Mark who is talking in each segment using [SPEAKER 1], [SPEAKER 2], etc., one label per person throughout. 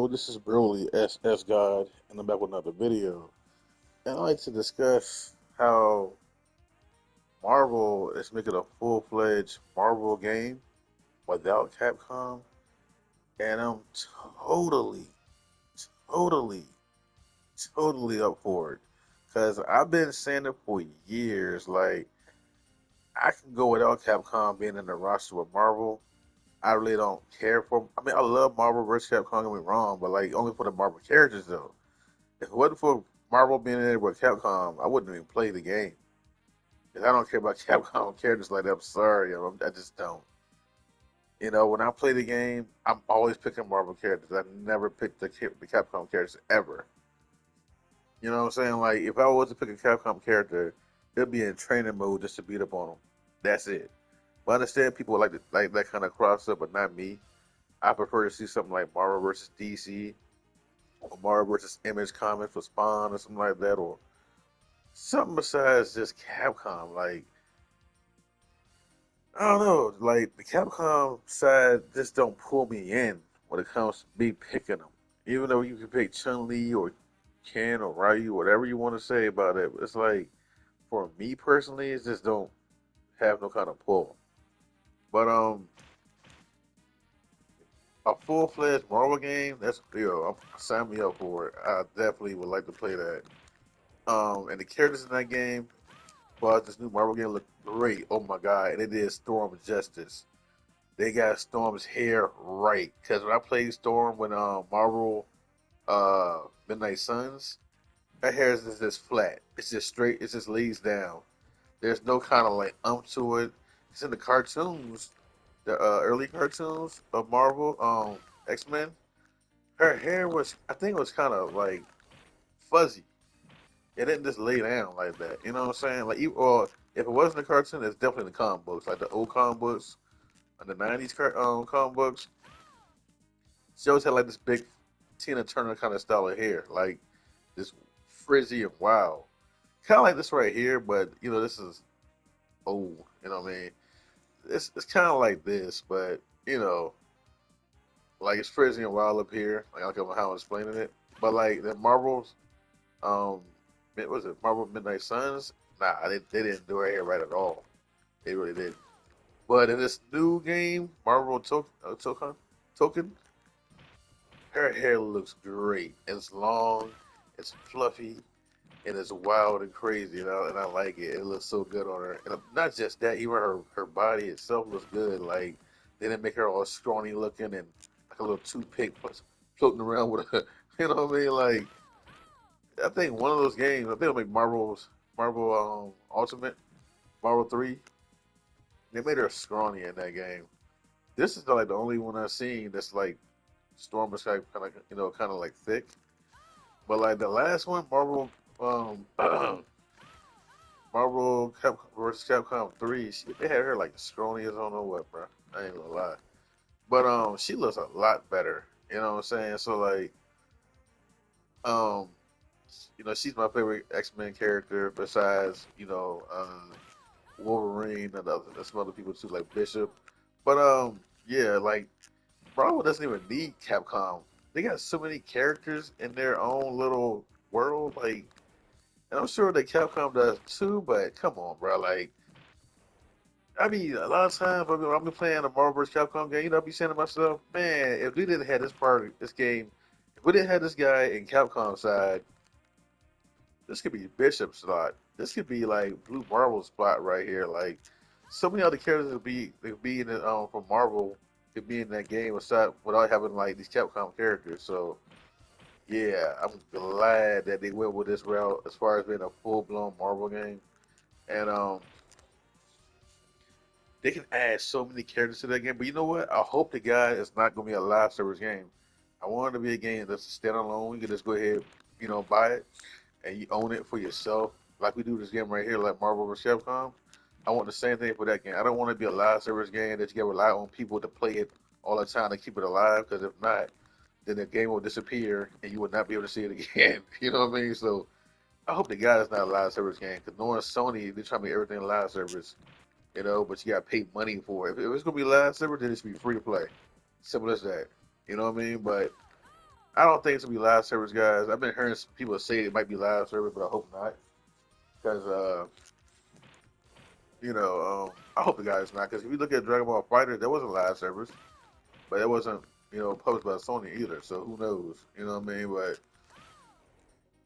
[SPEAKER 1] Yo, this is Broly SS God, and I'm back with another video. And I'd like to discuss how Marvel is making a full-fledged Marvel game without Capcom, and I'm totally, totally, totally up for it. Cause I've been saying it for years. Like I can go without Capcom being in the roster with Marvel. I really don't care for. I mean, I love Marvel vs. Capcom. Don't get me wrong, but like only for the Marvel characters though. If it wasn't for Marvel being in there with Capcom, I wouldn't even play the game. 'Cause I don't care about Capcom characters like that. I'm sorry, I just don't. When I play the game, I'm always picking Marvel characters. I never picked the Capcom characters ever. You know what I'm saying? Like, if I was to pick a Capcom character, it'd be in training mode just to beat up on them. That's it. But I understand people like that kind of cross up, but not me. I prefer to see something like Marvel versus DC, or Marvel versus Image Comics for Spawn or something like that, or something besides just Capcom. Like, I don't know, like the Capcom side just don't pull me in when it comes to me picking them. Even though you can pick Chun Li or Ken or Ryu, whatever you want to say about it, it's like for me personally, it just don't have no kind of pull. But a full fledged Marvel game, that's sign me up for it. I definitely would like to play that. And the characters in that game, but this new Marvel game looked great. Oh my god! And it did Storm justice. They got Storm's hair right. Cause when I played Storm when Marvel Midnight Suns, her hair is just flat. It's just straight. It just lays down. There's no kind of like to it. It's in the cartoons, the early cartoons of Marvel, X-Men. Her hair was, I think, it was kind of like fuzzy. It didn't just lay down like that. You know what I'm saying? Like, or if it wasn't a cartoon, it's definitely the comic books, like the old comic books and the '90s comic books. She always had like this big Tina Turner kind of style of hair, like this frizzy and wild, kind of like this right here. But this is old. You know what I mean? It's kind of like this, but like it's frizzy and wild up here. Like I don't know how I'm explaining it, but like the Marvels, um, what was it Marvel Midnight Suns? Nah, they didn't do her hair right at all. They really did. But in this new game, Token, her hair looks great. It's long, it's fluffy, and it's wild and crazy. And I like it. It looks so good on her. And not just that, even her body itself looks good. Like they didn't make her all scrawny looking and like a little toothpick floating around with her. You know what I mean? Like I think one of those games. I think it'll make Marvel Ultimate Marvel 3. They made her scrawny in that game. This is like the only one I've seen that's like Storm is kind of like thick. But like the last one, um, versus Capcom 3, they had her like scrawny as I don't know what, bro. I ain't gonna lie. But she looks a lot better. You know what I'm saying? So like, um, she's my favorite X-Men character besides Wolverine and some other people too, like Bishop. But yeah, like Marvel doesn't even need Capcom. They got so many characters in their own little world, like, and I'm sure that Capcom does too. But come on, bro, like, I mean, a lot of times when I'm playing a Marvel vs. Capcom game, I'll be saying to myself, man, if we didn't have this game, if we didn't have this guy in Capcom side, this could be Bishop's slot. This could be like Blue Marvel's spot right here. Like, so many other characters could be in it from Marvel could be in that game without having like these Capcom characters. So yeah, I'm glad that they went with this route as far as being a full blown Marvel game. And they can add so many characters to that game. But you know what? I hope the guy is not gonna be a live service game. I want it to be a game that's standalone. You can just go ahead, buy it and you own it for yourself. Like we do this game right here, like Marvel vs. Capcom. I want the same thing for that game. I don't want to be a live service game that you can rely on people to play it all the time to keep it alive. Because if not, then the game will disappear and you will not be able to see it again. You know what I mean? So I hope the guy is not a live service game. Because knowing Sony, they try to make everything live service. But you got to pay money for it. If it's gonna be live service, then it should be free to play. Simple as that. You know what I mean? But I don't think it's gonna be live service, guys. I've been hearing some people say it might be live service, but I hope not. Because I hope the guy's not. Because if you look at Dragon Ball Fighter, there wasn't live service, but it wasn't published by Sony either. So who knows? You know what I mean? But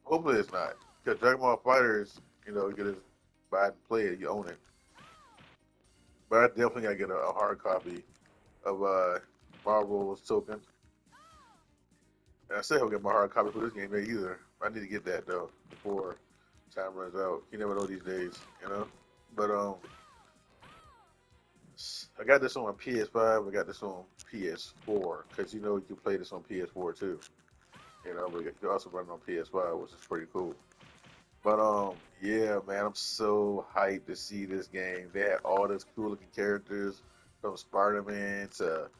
[SPEAKER 1] hopefully it's not. Because Dragon Ball Fighter is, you can just buy it and play it, you own it. But I definitely gotta get a hard copy of Marvel's Token. And I still haven't got my hard copy for this game yet either. I need to get that though before time runs out. You never know these days, you know. But I got this on PS5. I got this on PS4 because you can play this on PS4 too. But you can also run it on PS5, which is pretty cool. But yeah, man, I'm so hyped to see this game. They had all these cool looking characters from Spider-Man to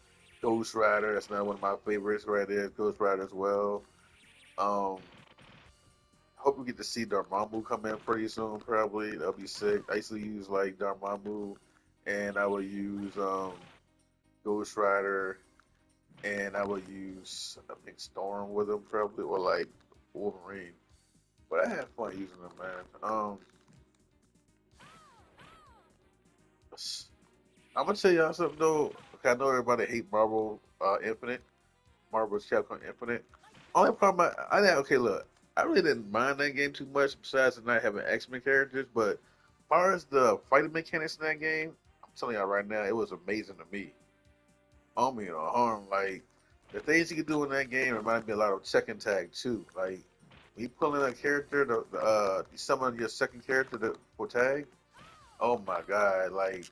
[SPEAKER 1] Ghost Rider. That's not one of my favorites right there. Ghost Rider as well. Um, Hope we get to see Dormammu come in pretty soon. Probably that'll be sick. I used to use like Dormammu, and I would use Ghost Rider, and I would use I think Storm with him probably, or like Wolverine. But I had fun using them, man. I'm gonna tell y'all something though. I know everybody hate Marvel Infinite, Marvel's Capcom Infinite. Only problem okay, look, I really didn't mind that game too much. Besides the not having X-Men characters, but as far as the fighting mechanics in that game, I'm telling y'all right now, it was amazing to me. On me, harm. Like the things you can do in that game reminded me a lot of Tekken Tag too. Like when you pull in a character, you summon your second character for tag. Oh my god! Like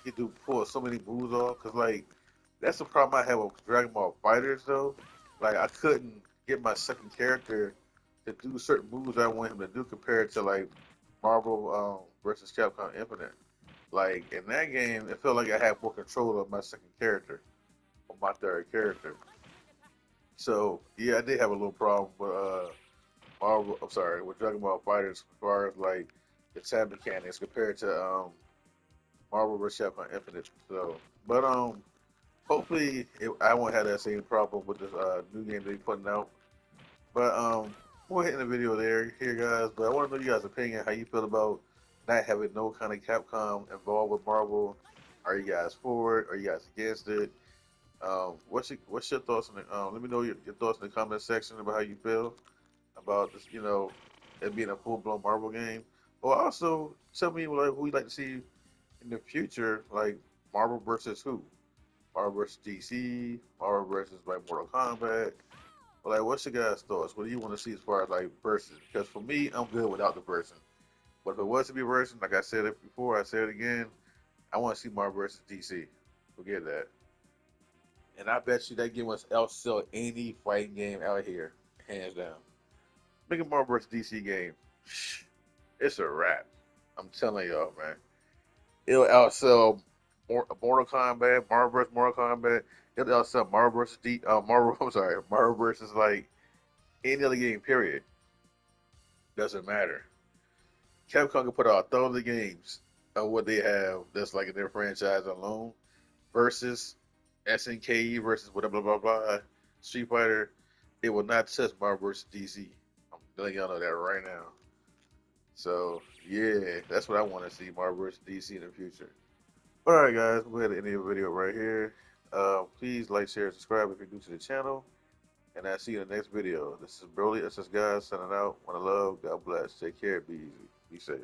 [SPEAKER 1] you can pull so many moves off. Cause like that's the problem I have with Dragon Ball Fighters though. Like I couldn't get my second character to do certain moves I want him to do compared to like Marvel versus Capcom Infinite. Like in that game, it felt like I had more control of my second character or my third character. So yeah, I did have a little problem with Marvel. I'm sorry, with Dragon Ball Fighters as far as like the tab mechanics compared to Marvel vs. Capcom Infinite. So, but I won't have that same problem with this new game they're putting out. But we're hitting the video here, guys. But I want to know you guys' opinion, how you feel about not having no kind of Capcom involved with Marvel. Are you guys for it? Are you guys against it? What's your thoughts on it? Let me know your thoughts in the comment section about how you feel about this. It being a full blown Marvel game. Or also tell me like who you'd like to see in the future, like Marvel versus who? Marvel versus DC, Marvel versus like Mortal Kombat. But like, what's your guys' thoughts? What do you want to see as far as like versus? Because for me, I'm good without the version. But if it was to be version, like I said it before, I said it again. I want to see Marvel versus DC. Forget that. And I bet you that game was outsell any fighting game out here, hands down. Make a Marvel versus DC game. It's a wrap. I'm telling y'all, man. It'll outsell Mortal Kombat, Marvel vs. Mortal Kombat. It'll outsell Marvel vs. Marvel. I'm sorry, Marvel versus like any other game. Period. Doesn't matter. Capcom can put out thousands of games of what they have that's like in their franchise alone versus SNK versus whatever blah blah blah Street Fighter. It will not touch Marvel vs. DC. I'm letting y'all know that right now. So yeah, that's what I want to see Marvel vs. DC in the future. All right, guys, we're going to end the video right here. Please like, share, and subscribe if you're new to the channel. And I'll see you in the next video. This is Broly, SS Guys, signing out. Want to love. God bless. Take care. Be easy. Be safe.